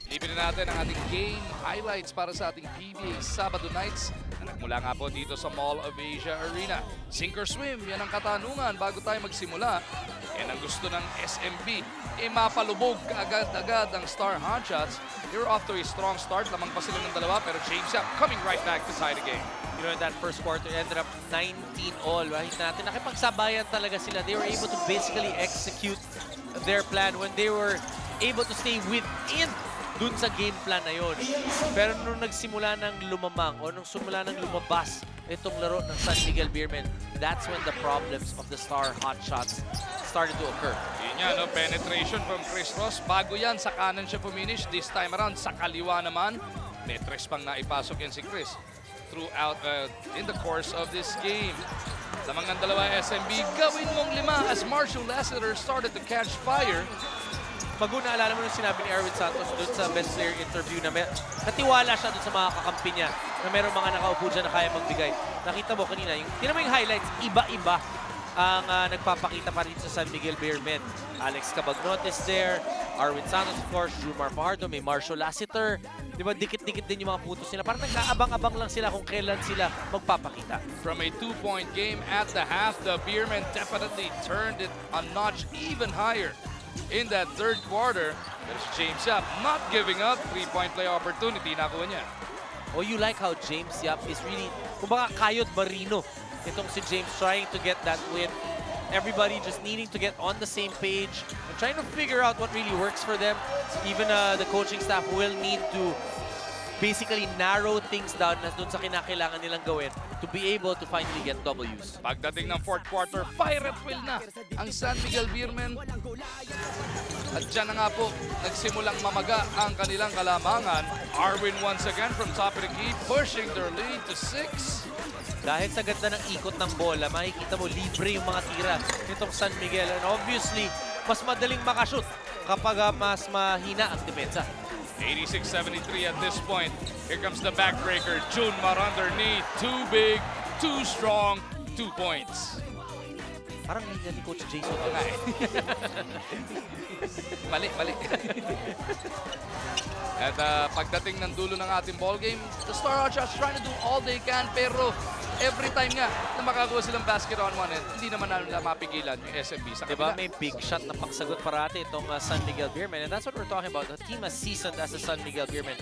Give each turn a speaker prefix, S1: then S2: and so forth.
S1: Silipin na natin ang ating game highlights para sa ating PBA Sabado Nights na nagmula nga po dito sa Mall of Asia Arena. Sink or swim, yan ang katanungan bago tayo magsimula. Yan ang gusto ng SMB. Mapalubog agad-agad ang Star Hotshots. They're off to a strong start. Lamang pa sila ng dalawa pero James Yap coming right back to tie the game.
S2: You know, in that first quarter, ended up 19-all. Right natin, nakipagsabayan talaga sila. They were able to basically execute their plan when they were able to stay within dun sa game plan na yun. Pero nung nagsimula ng lumamang o nung simula ng lumabas itong laro ng San Miguel Beermen, that's when the problems of the Star Hotshots started to occur.
S1: Yun yan, no? Penetration from Chris Ross. Bago yan, sa kanan siya finish. This time around, sa kaliwa naman. May tres pang naipasok yan si Chris throughout in the course of this game. Lamang ng dalawa SMB, gawin mong 5 as Marshall Lassiter started to catch fire.
S2: Bago naalala mo nung sinabi ni Erwin Santos doon sa best player interview na natiwala siya doon sa mga kakampi niya na merong mga nakaupo dyan na kaya magbigay. Nakita mo kanina, tinan mo yung highlights, iba-iba ang nagpapakita pa rin sa San Miguel Beermen. Alex Cabagnote is there, Erwin Santos of course, Jumar Fajardo, may Marshall Lassiter. Di ba, dikit-dikit din yung mga puntos nila. Parang nagkaabang-abang lang sila kung kailan sila magpapakita.
S1: From a 2-point game at the half, the Beermen definitely turned it a notch even higher. In that third quarter, there's James Yap not giving up. 3-point play opportunity, nakuha niya.
S2: Oh, you like how James Yap is really, kumbaga Kayod Marino. Itong si James trying to get that win. Everybody just needing to get on the same page and trying to figure out what really works for them. Even the coaching staff will need to basically narrow things down na dun sa kinakailangan nilang gawin to be able to finally get W's.
S1: Pagdating ng fourth quarter, fire at will na ang San Miguel Beermen. At dyan na nga po, nagsimulang mamaga ang kanilang kalamangan. Arwin once again from top of the key, pushing their lead to 6.
S2: Dahil sa ganda ng ikot ng bola, makikita mo libre yung mga tira nitong San Miguel. And obviously, mas madaling makashoot kapag mas mahina ang depensa.
S1: 86-73 at this point. Here comes the backbreaker. Junmar underneath. Too big, too strong, 2 points.
S2: Parang hindi ni Coach Jason.
S1: Okay. Mali. At pagdating ng dulo ng ating ballgame, the Star Hotshots trying to do all they can, pero every time nga na makakuha silang basket on one end, hindi naman nila mapigilan yung SMB sa kabila.
S2: Diba, may big shot na pagsagot parati itong San Miguel Beermen, and that's what we're talking about. The team as seasoned as the San Miguel Beermen.